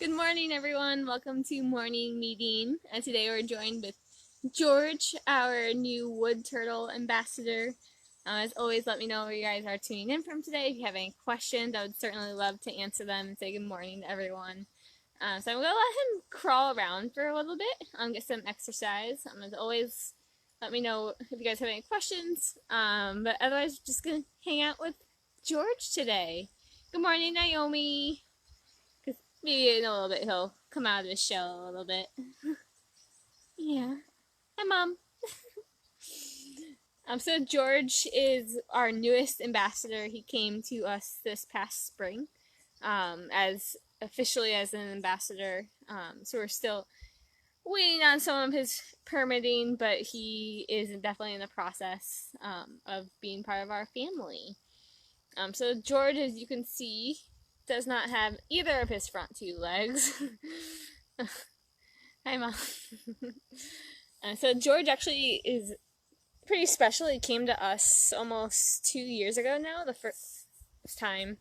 Good morning, everyone. Welcome to morning meeting. And today we're joined with George, our new wood turtle ambassador. As always, let me know where you guys are tuning in from today. If you have any questions, I would certainly love to answer them and say good morning to everyone. So I'm gonna let him crawl around for a little bit, get some exercise. As always, let me know if you guys have any questions. But otherwise, just gonna hang out with George today. Good morning, Naomi. Maybe in a little bit he'll come out of his shell a little bit. Yeah. Hi, Mom. So George is our newest ambassador. He came to us this past spring, as officially as an ambassador. So we're still waiting on some of his permitting, but he is definitely in the process of being part of our family. So George, as you can see, does not have either of his front two legs. Hi, Mom. So George actually is pretty special. He came to us almost 2 years ago now, the first time.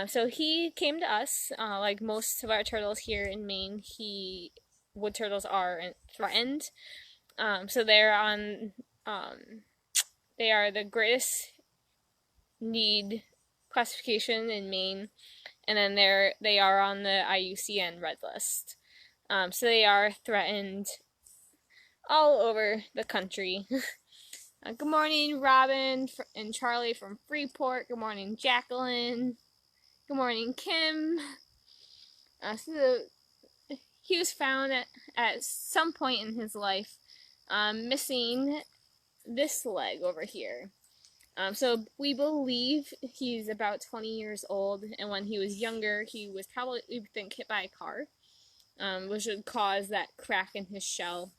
So he came to us, like most of our turtles here in Maine. Wood turtles are threatened. So they are the greatest need classification in Maine, and then they are on the IUCN Red List. So they are threatened all over the country. Good morning, Robin and Charlie from Freeport. Good morning, Jacqueline. Good morning, Kim. So he was found at some point in his life missing this leg over here. So we believe he's about 20 years old, and when he was younger, he was probably, we think, hit by a car, which would cause that crack in his shell,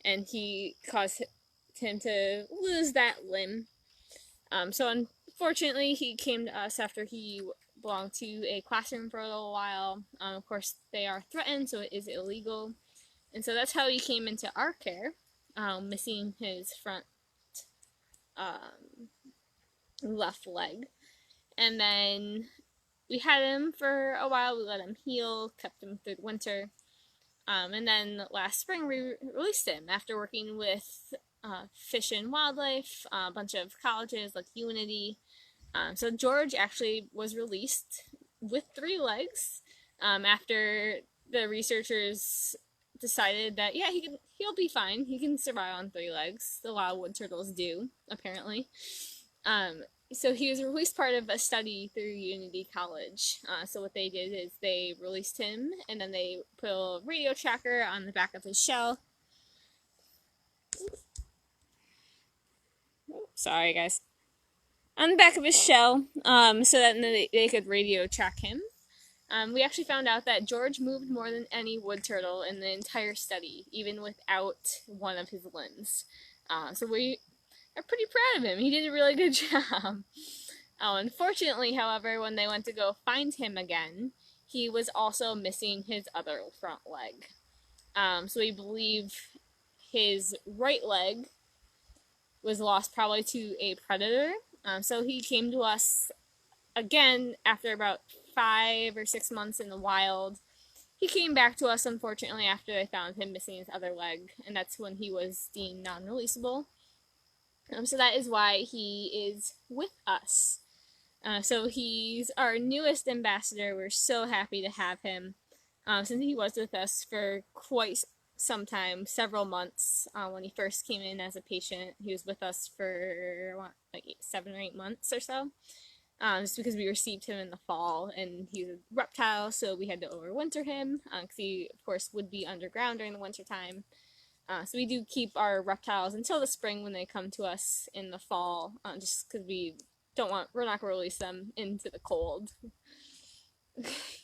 and he caused him to lose that limb. So unfortunately, he came to us after he belonged to a classroom for a little while. Of course, they are threatened, so it is illegal. And so that's how he came into our care, missing his front um, left leg. And then we had him for a while. We let him heal, kept him through the winter. And then last spring, we released him after working with Fish and Wildlife, a bunch of colleges like Unity. So George actually was released with 3 legs after the researchers decided that he'll be fine. He can survive on 3 legs. A lot of wood turtles do, apparently. So he was released part of a study through Unity College. So what they did is they released him, and then they put a radio tracker on the back of his shell. Sorry, guys. On the back of his shell, so that they could radio track him. We actually found out that George moved more than any wood turtle in the entire study, even without one of his limbs. So we are pretty proud of him. He did a really good job. Unfortunately, however, when they went to go find him again, he was also missing his other front leg. So we believe his right leg was lost probably to a predator. So he came to us again after about 5 or 6 months in the wild. He came back to us, unfortunately, after they found him missing his other leg, and that's when he was deemed non-releasable. So that is why he is with us. So he's our newest ambassador. We're so happy to have him. Since he was with us for quite some time, several months, when he first came in as a patient. He was with us for like 7 or 8 months or so. Just because we received him in the fall, and he's a reptile, so we had to overwinter him, because he, of course, would be underground during the winter time. So we do keep our reptiles until the spring when they come to us in the fall, just because we're not going to release them into the cold.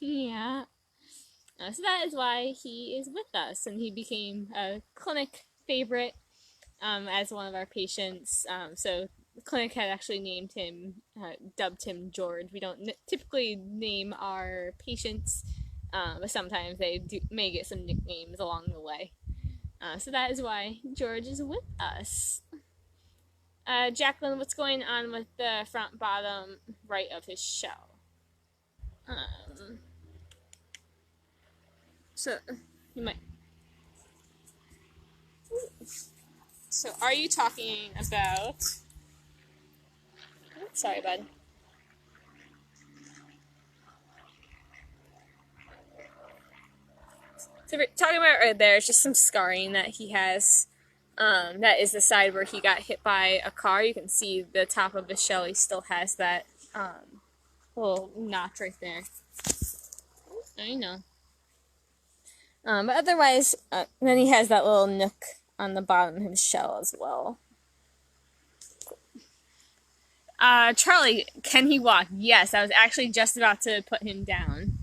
Yeah. So that is why he is with us, and he became a clinic favorite as one of our patients. So the clinic had actually named him, dubbed him George. We don't typically name our patients, but sometimes they may get some nicknames along the way. So that is why George is with us. Jacqueline, what's going on with the front bottom right of his shell? Um, So you might. So are you talking about? Sorry, bud. So we're talking about right there is just some scarring that he has. That is the side where he got hit by a car. You can see the top of his shell. He still has that little notch right there. I know. But otherwise, then he has that little nook on the bottom of his shell as well. Charlie, can he walk? Yes, I was actually just about to put him down.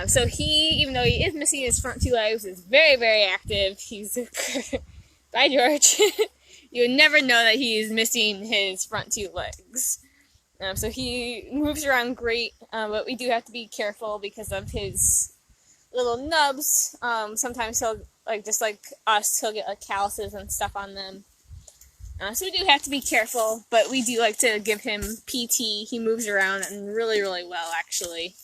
So he, even though he is missing his front two legs, is very, very active. He's bye, George. You would never know that he is missing his front two legs. So he moves around great, but we do have to be careful because of his little nubs. Sometimes he'll, just like us, he'll get calluses and stuff on them. So we do have to be careful, but we do like to give him PT. He moves around and really, really well, actually.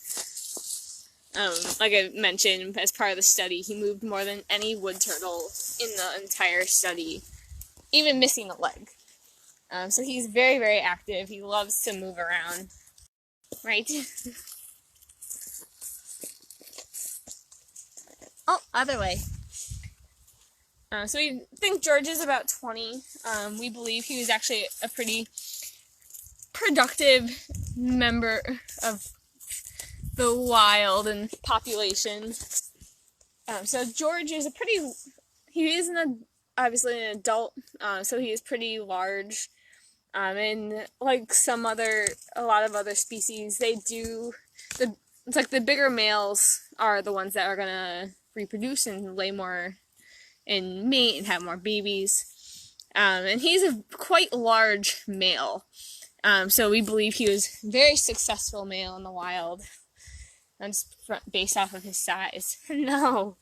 Like I mentioned, as part of the study, he moved more than any wood turtle in the entire study, even missing a leg. So he's very, very active. He loves to move around. Right? Oh, other way. So we think George is about 20. We believe he was actually a pretty productive member of the wild and population. So George is he is obviously an adult, so he is pretty large. And like a lot of other species, it's like the bigger males are the ones that are gonna reproduce and lay more and mate and have more babies. And he's a quite large male. So we believe he was a very successful male in the wild. That's based off of his size. No.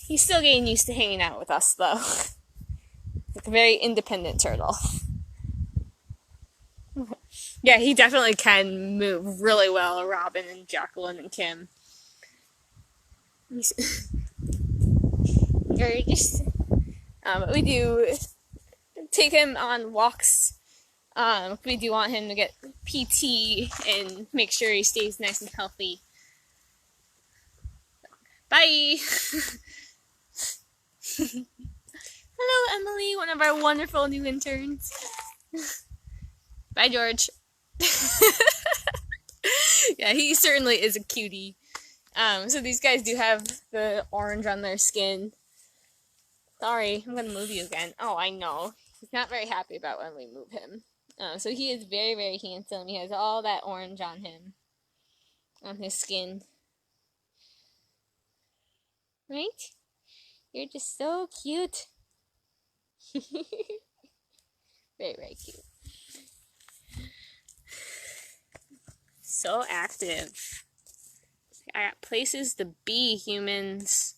He's still getting used to hanging out with us, though. Like a very independent turtle. Yeah, he definitely can move really well, Robin and Jacqueline and Kim. But we do take him on walks. We do want him to get PT and make sure he stays nice and healthy. Bye! Hello, Emily, one of our wonderful new interns. Bye, George. Yeah, he certainly is a cutie. So these guys do have the orange on their skin. Sorry, I'm gonna move you again. Oh, I know. He's not very happy about when we move him. So he is very, very handsome. He has all that orange on him. On his skin. Right? You're just so cute. Very, very cute. So active. I got places to be, humans.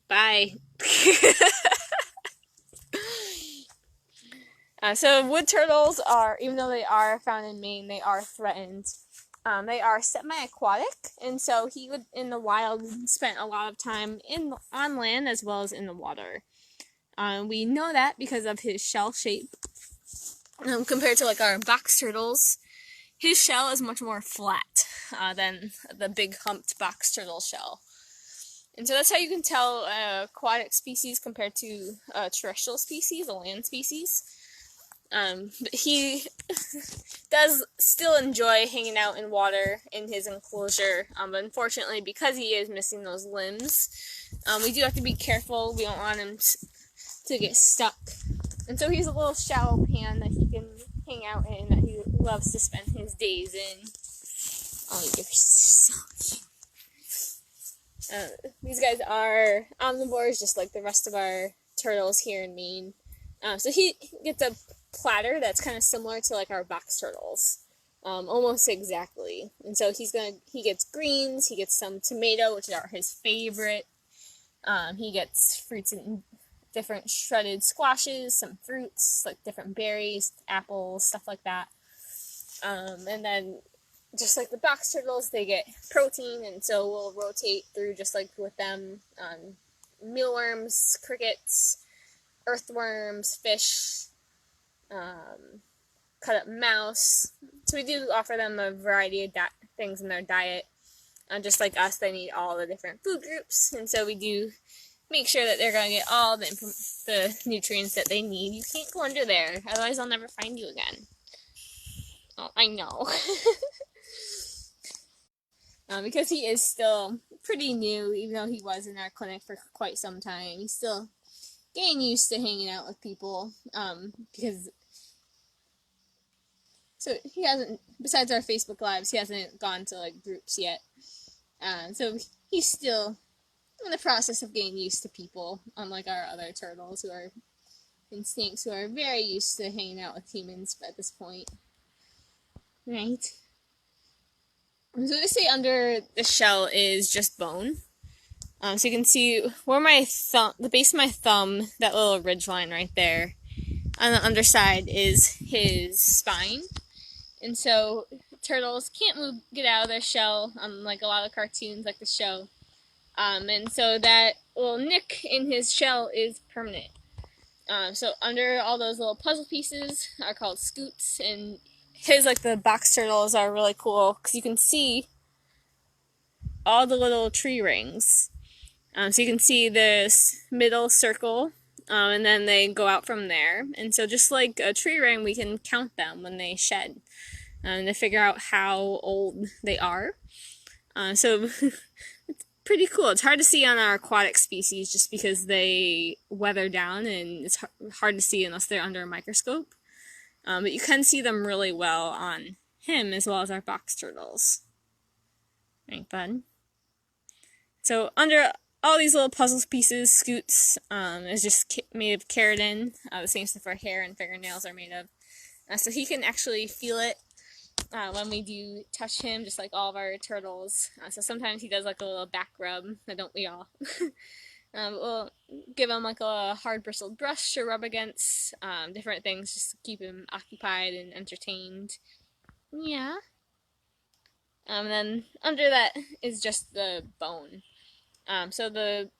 Bye. So wood turtles are, even though they are found in Maine, they are threatened. They are semi-aquatic, and so he would, in the wild, spent a lot of time on land as well as in the water. We know that because of his shell shape. Compared to like our box turtles, his shell is much more flat than the big humped box turtle shell. And so that's how you can tell aquatic species compared to terrestrial species, a land species. But he does still enjoy hanging out in water in his enclosure, but unfortunately, because he is missing those limbs, we do have to be careful. We don't want him to get stuck. And so he's a little shallow pan that he can hang out in, that he loves to spend his days in. Oh, you're so cute. These guys are omnivores, just like the rest of our turtles here in Maine. So he gets a platter that's kind of similar to like our box turtles, almost exactly. And so he gets greens, he gets some tomato, which are his favorite. He gets fruits and different shredded squashes, some fruits like different berries, apples, stuff like that. And then just like the box turtles, they get protein, and so we'll rotate through just like with them. Mealworms, crickets, earthworms, fish, cut up mouse. So we do offer them a variety of things in their diet. Just like us, they need all the different food groups, and so we do make sure that they're going to get all the nutrients that they need. You can't go under there, otherwise I'll never find you again. Oh, I know. Because he is still pretty new, even though he was in our clinic for quite some time. He's still getting used to hanging out with people, because so he hasn't, besides our Facebook Lives, he hasn't gone to like groups yet. So he's still in the process of getting used to people, unlike our other turtles and snakes who are very used to hanging out with humans at this point. Right? So they say under the shell is just bone. So you can see where my the base of my thumb, that little ridge line right there, on the underside is his spine. And so turtles can't get out of their shell, like a lot of cartoons like the show. And so that little nick in his shell is permanent. So under all those little puzzle pieces are called scoots, and his, like the box turtles, are really cool because you can see all the little tree rings. So you can see this middle circle, and then they go out from there. And so just like a tree ring, we can count them when they shed, to figure out how old they are. So it's pretty cool. It's hard to see on our aquatic species just because they weather down, and it's hard to see unless they're under a microscope. But you can see them really well on him as well as our box turtles. Right, bud? So under all these little puzzle pieces, scoots, is just made of keratin. The same stuff our hair and fingernails are made of. So he can actually feel it when we do touch him, just like all of our turtles. So sometimes he does like a little back rub, don't we all? We'll give him like a hard bristled brush to rub against, different things just to keep him occupied and entertained. Yeah. And then under that is just the bone. So the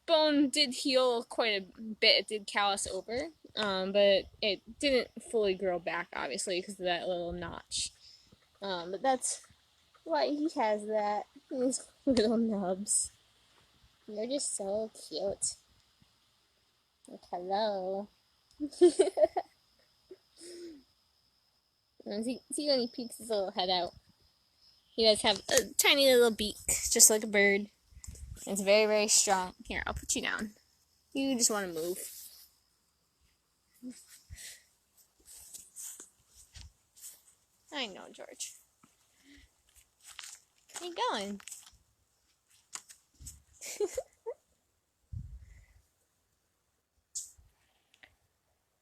bone did heal quite a bit. It did callus over, but it didn't fully grow back, obviously, because of that little notch. But that's why he has that. These little nubs. They're just so cute. Like, hello. See when he peeks his little head out. He does have a tiny little beak, just like a bird. It's very, very strong. Here, I'll put you down. You just want to move. I know, George. Where you going?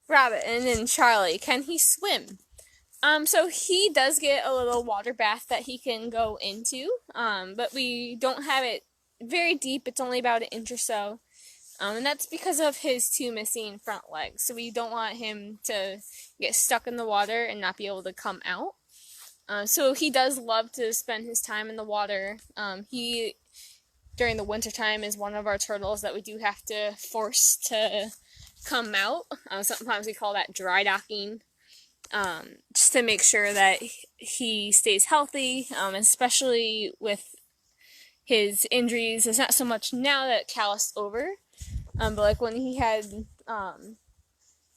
Rabbit and Charlie, can he swim? So he does get a little water bath that he can go into, but we don't have it very deep. It's only about 1 inch or so, and that's because of his 2 missing front legs. So we don't want him to get stuck in the water and not be able to come out. So he does love to spend his time in the water. He, during the wintertime, is one of our turtles that we do have to force to come out. Sometimes we call that dry docking. Just to make sure that he stays healthy, especially with his injuries. It's not so much now that it calloused over, but like when he had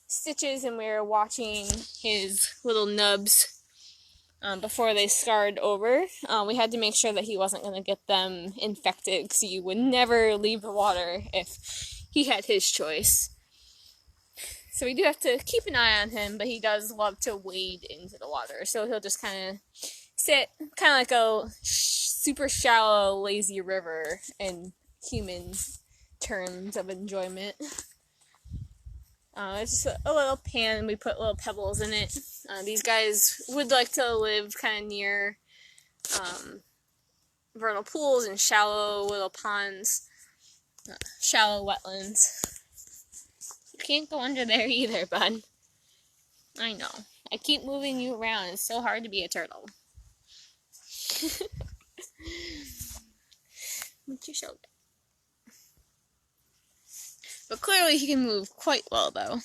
stitches and we were watching his little nubs before they scarred over, we had to make sure that he wasn't going to get them infected, because he would never leave the water if he had his choice. So we do have to keep an eye on him, but he does love to wade into the water. So he'll just kind of sit, kind of like a super shallow, lazy river in human terms of enjoyment. It's just a little pan, we put little pebbles in it. These guys would like to live kind of near vernal pools and shallow little ponds, shallow wetlands. You can't go under there either, bud. I know. I keep moving you around. It's so hard to be a turtle. What's your shoulder? But clearly he can move quite well, though.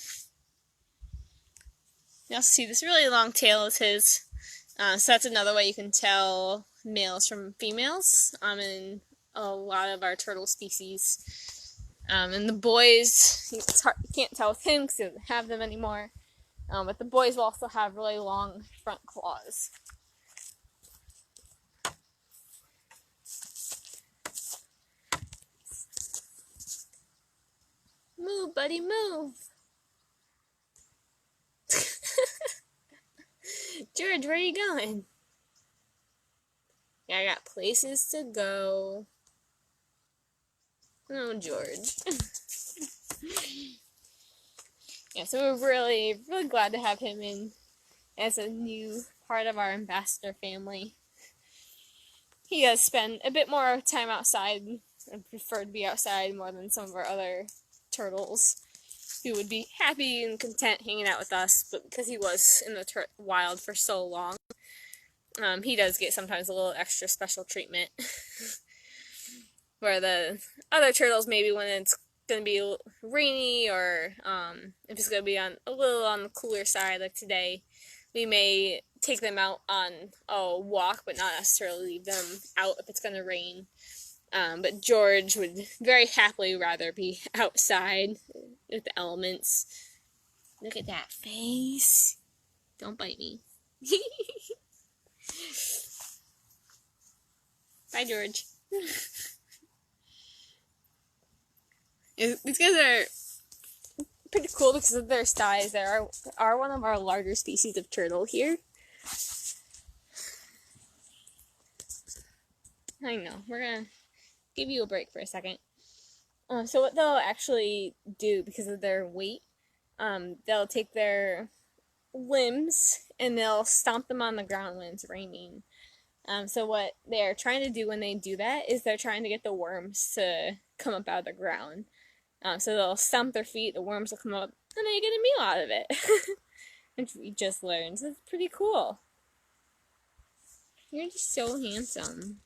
You also see this really long tail is his. So that's another way you can tell males from females in a lot of our turtle species. And the boys, it's hard, you can't tell with him because he doesn't have them anymore. But the boys will also have really long front claws. Move, buddy, move! George, where are you going? Yeah, I got places to go. Oh, George. Yeah, so we're really, really glad to have him in as a new part of our ambassador family. He does spend a bit more time outside. I prefer to be outside more than some of our other turtles, who would be happy and content hanging out with us, but because he was in the wild for so long, he does get sometimes a little extra special treatment. Where the other turtles, maybe when it's going to be rainy, or if it's going to be a little on the cooler side, like today, we may take them out on a walk, but not necessarily leave them out if it's going to rain. But George would very happily rather be outside with the elements. Look at that face. Don't bite me. Bye, George. These guys are pretty cool because of their size. They are one of our larger species of turtle here. I know, we're gonna give you a break for a second. So what they'll actually do, because of their weight, they'll take their limbs and they'll stomp them on the ground when it's raining. So what they're trying to do when they do that is they're trying to get the worms to come up out of the ground. So they'll stomp their feet, the worms will come up, and then you get a meal out of it. Which we just learned. So it's pretty cool. You're just so handsome.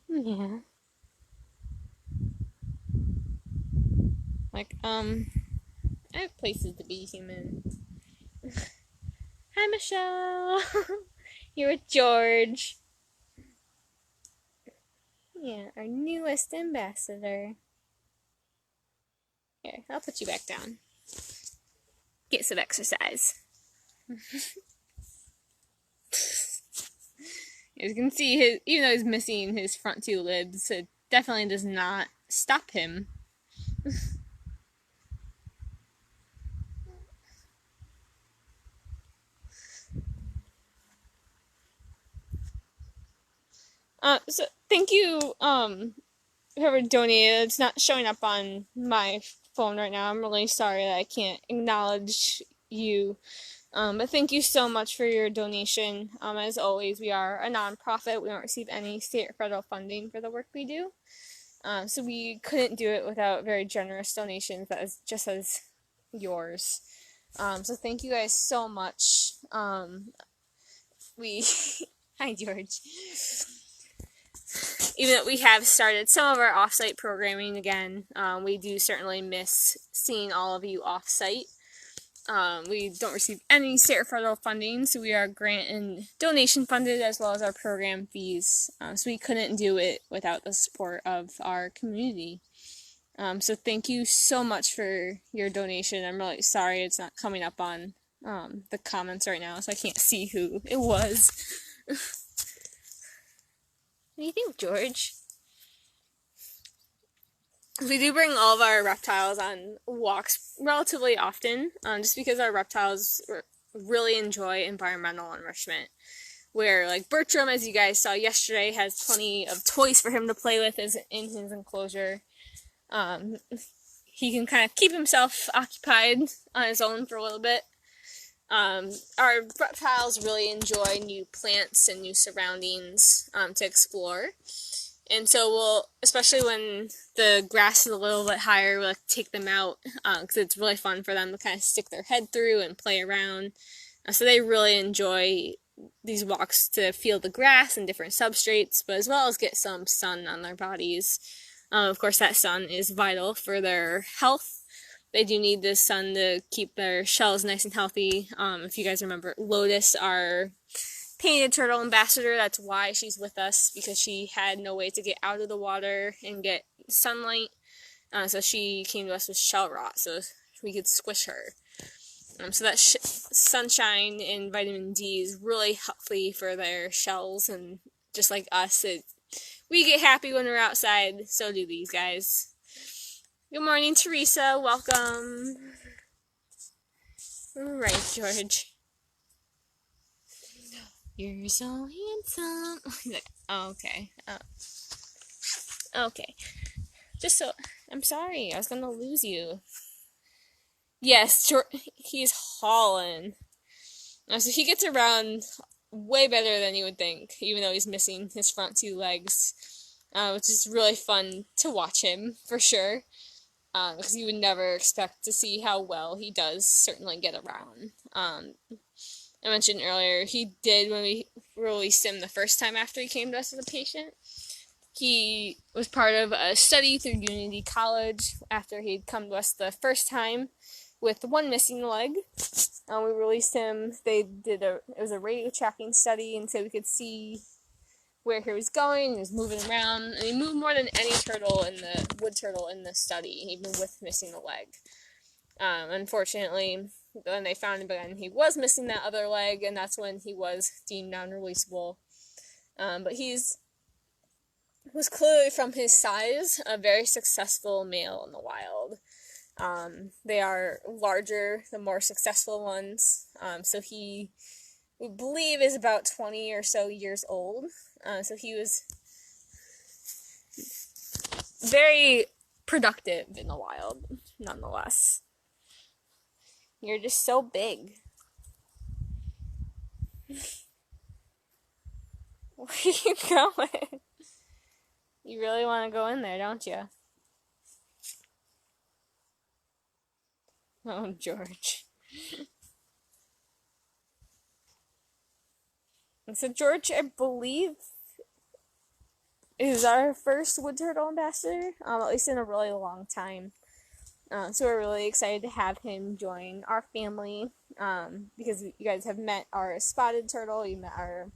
Yeah. Like, I have places to be human. Hi, Michelle! You're with George. Yeah, our newest ambassador. Here, I'll put you back down. Get some exercise. As you can see, even though he's missing his front two libs, it definitely does not stop him. So thank you, whoever donated. It's not showing up on my phone right now. I'm really sorry that I can't acknowledge you. But thank you so much for your donation. As always, we are a non-profit. We don't receive any state or federal funding for the work we do. So we couldn't do it without very generous donations, that is just as yours. So thank you guys so much. Hi, George. Even though we have started some of our off-site programming again, we do certainly miss seeing all of you off-site. We don't receive any state or federal funding, so we are grant and donation funded, as well as our program fees. So we couldn't do it without the support of our community. So thank you so much for your donation. I'm really sorry it's not coming up on the comments right now, so I can't see who it was. What do you think, George? We do bring all of our reptiles on walks relatively often, just because our reptiles really enjoy environmental enrichment. Where, like, Bertram, as you guys saw yesterday, has plenty of toys for him to play with in his enclosure. He can kind of keep himself occupied on his own for a little bit. Our reptiles really enjoy new plants and new surroundings to explore. And so we'll, especially when the grass is a little bit higher, we'll take them out because it's really fun for them to kind of stick their head through and play around. So they really enjoy these walks to feel the grass and different substrates, but as well as get some sun on their bodies. Of course, that sun is vital for their health. They do need the sun to keep their shells nice and healthy. If you guys remember, Lotus, our painted turtle ambassador, that's why she's with us, because she had no way to get out of the water and get sunlight. So she came to us with shell rot, so we could squish her. So that sunshine and vitamin D is really healthy for their shells, and just like us, we get happy when we're outside, so do these guys. Good morning, Teresa. Welcome. All right, George. You're so handsome. He's like, oh, okay. Okay. Just so, I'm sorry. I was going to lose you. Yes, he's hauling. So he gets around way better than you would think, even though he's missing his front two legs, which is really fun to watch him, for sure, because you would never expect to see how well he does certainly get around. I mentioned earlier, he did, when we released him the first time after he came to us as a patient, he was part of a study through Unity College after he'd come to us the first time with one missing leg. We released him. It was a radio tracking study, and so we could see where he was going. He was moving around, and he moved more than any wood turtle in the study, even with missing a leg. Unfortunately, when they found him again, he was missing that other leg, and that's when he was deemed non-releasable. But was clearly, from his size, a very successful male in the wild. They are larger, the more successful ones. So we believe, is about 20 or so years old. So he was very productive in the wild, nonetheless. You're just so big. Where are you going? You really want to go in there, don't you? Oh, George. So George, I believe, is our first wood turtle ambassador, at least in a really long time. So we're really excited to have him join our family, because you guys have met our spotted turtle, you met our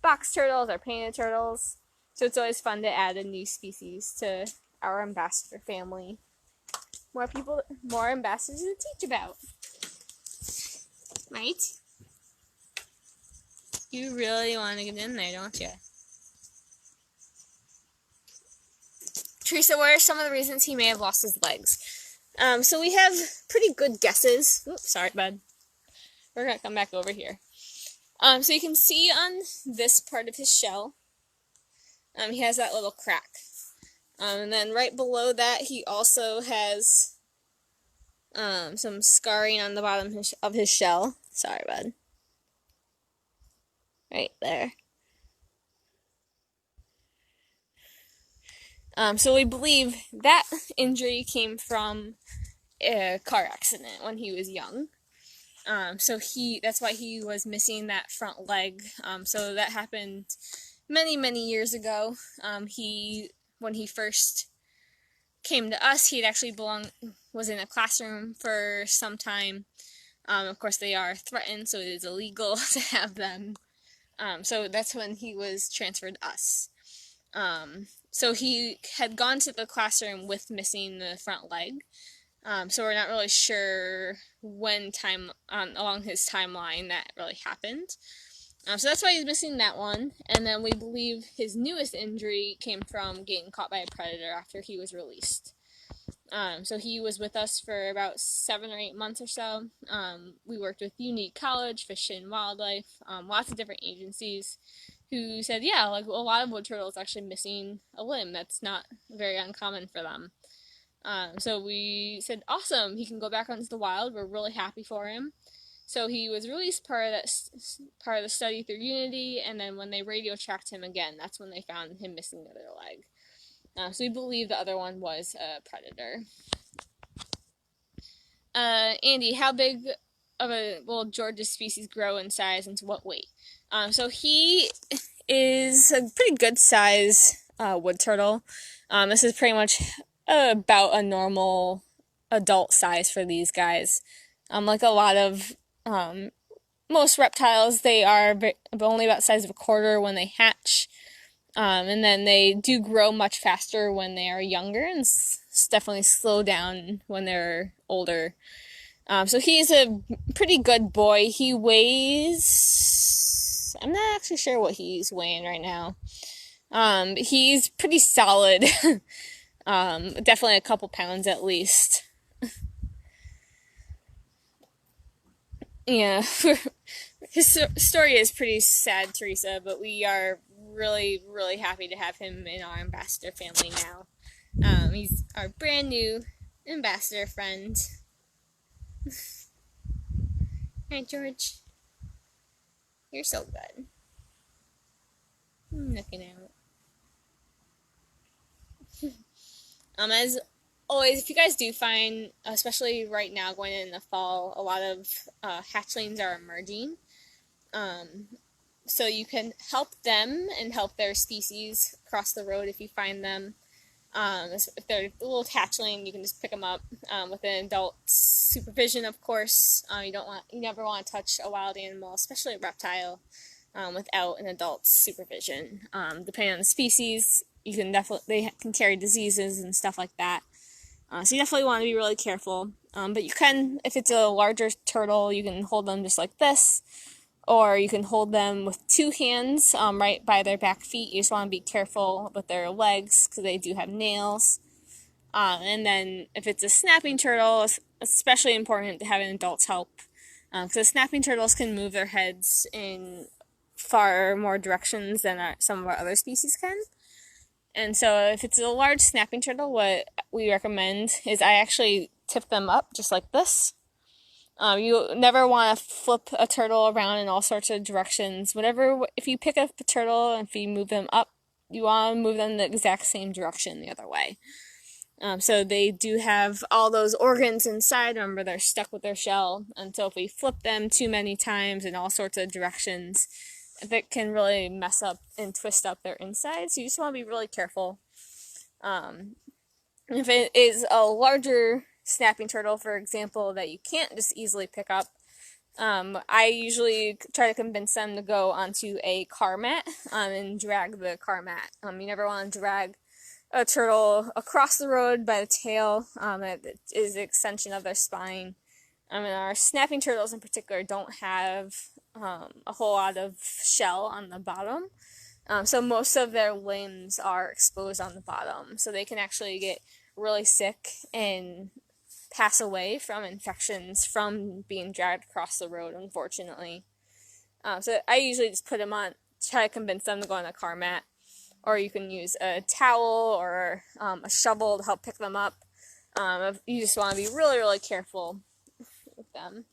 box turtles, our painted turtles. So it's always fun to add a new species to our ambassador family. More ambassadors to teach about. Right? You really want to get in there, don't you? Teresa, what are some of the reasons he may have lost his legs? So we have pretty good guesses. Oops, sorry, bud. We're going to come back over here. So you can see on this part of his shell, he has that little crack. And then right below that, he also has some scarring on the bottom of his shell. Sorry, bud. Right there. So we believe that injury came from a car accident when he was young. So that's why he was missing that front leg. So that happened many, many years ago. When he first came to us, he'd actually was in a classroom for some time. Of course, they are threatened, so it is illegal to have them. So that's when he was transferred to us. So he had gone to the classroom with missing the front leg. So we're not really sure when along his timeline that really happened. So that's why he's missing that one. And then we believe his newest injury came from getting caught by a predator after he was released. So he was with us for about 7 or 8 months or so. We worked with Unity College, Fish and Wildlife, lots of different agencies who said, yeah, like a lot of wood turtles actually missing a limb. That's not very uncommon for them. So we said, awesome, he can go back onto the wild. We're really happy for him. So he was released part of part of the study through Unity, and then when they radio tracked him again, that's when they found him missing the other leg. So we believe the other one was a predator. Andy, how big of will George's species grow in size and to what weight? So he is a pretty good size wood turtle. This is pretty much about a normal adult size for these guys. Like a lot of most reptiles, they are only about the size of a quarter when they hatch. And then they do grow much faster when they are younger and definitely slow down when they're older. So he's a pretty good boy. He weighs... I'm not actually sure what he's weighing right now. He's pretty solid. Definitely a couple pounds at least. Yeah. His story is pretty sad, Teresa, but we are really, really happy to have him in our ambassador family now. He's our brand new ambassador friend. Hi, George. You're so good. I'm looking out. As always, if you guys do find, especially right now going in the fall, a lot of hatchlings are emerging. So you can help them and help their species across the road if you find them. If they're a little hatchling, you can just pick them up with an adult's supervision, of course. You never want to touch a wild animal, especially a reptile, without an adult's supervision. Depending on the species, they can carry diseases and stuff like that. So you definitely want to be really careful. But you can, if it's a larger turtle, you can hold them just like this. Or you can hold them with two hands right by their back feet. You just want to be careful with their legs because they do have nails. And then if it's a snapping turtle, it's especially important to have an adult's help. Because snapping turtles can move their heads in far more directions than some of our other species can. And so if it's a large snapping turtle, what we recommend is I actually tip them up just like this. You never want to flip a turtle around in all sorts of directions. If you pick up a turtle and if you move them up, you want to move them the exact same direction the other way. So they do have all those organs inside. Remember, they're stuck with their shell. And so if we flip them too many times in all sorts of directions, that can really mess up and twist up their insides. So you just want to be really careful. If it is a larger snapping turtle, for example, that you can't just easily pick up, I usually try to convince them to go onto a car mat and drag the car mat. You never want to drag a turtle across the road by the tail. It is an extension of their spine. And our snapping turtles in particular don't have a whole lot of shell on the bottom. So most of their limbs are exposed on the bottom. So they can actually get really sick and pass away from infections from being dragged across the road, unfortunately. So I usually just put them on, try to convince them to go on a car mat. Or you can use a towel or a shovel to help pick them up. You just want to be really, really careful with them.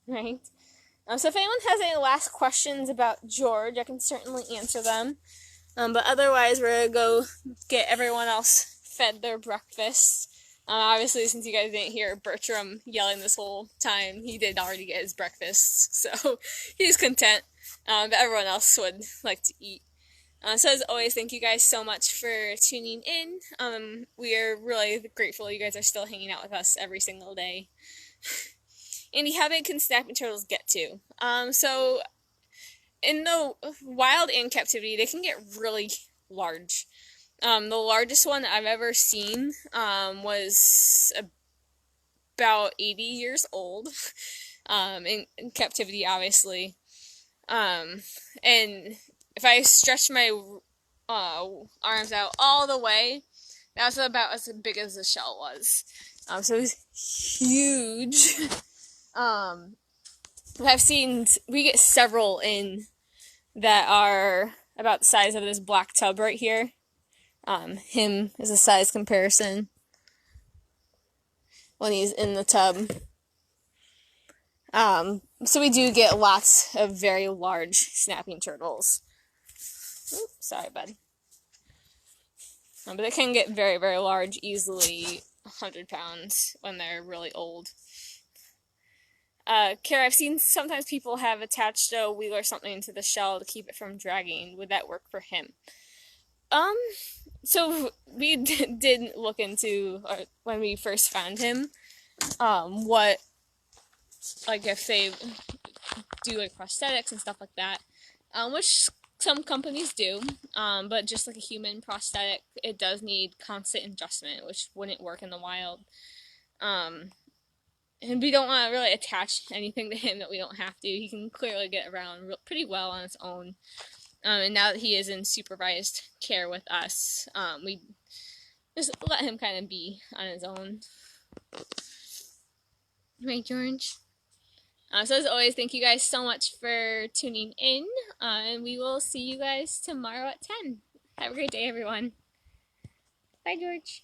Right? So if anyone has any last questions about George, I can certainly answer them. But otherwise, we're going to go get everyone else fed their breakfast. Obviously, since you guys didn't hear Bertram yelling this whole time, he did already get his breakfast, so he's content. But everyone else would like to eat. So as always, thank you guys so much for tuning in. We are really grateful you guys are still hanging out with us every single day. Andy, how big can snapping turtles get to? So in the wild and captivity, they can get really large. The largest one I've ever seen was about 80 years old, in captivity, obviously. And if I stretch my arms out all the way, that's about as big as the shell was. So it was huge. We get several in that are about the size of this black tub right here. Him is a size comparison when he's in the tub. So we do get lots of very large snapping turtles. Oops, sorry, bud. But they can get very, very large, easily 100 pounds when they're really old. Kara, I've seen sometimes people have attached a wheel or something to the shell to keep it from dragging. Would that work for him? So we did look into, when we first found him, what, like if they do like prosthetics and stuff like that, which some companies do, but just like a human prosthetic, it does need constant adjustment, which wouldn't work in the wild. And we don't want to really attach anything to him that we don't have to. He can clearly get around pretty well on his own. And now that he is in supervised care with us, we just let him kind of be on his own. Right, George? So as always, thank you guys so much for tuning in, and we will see you guys tomorrow at 10. Have a great day, everyone. Bye, George.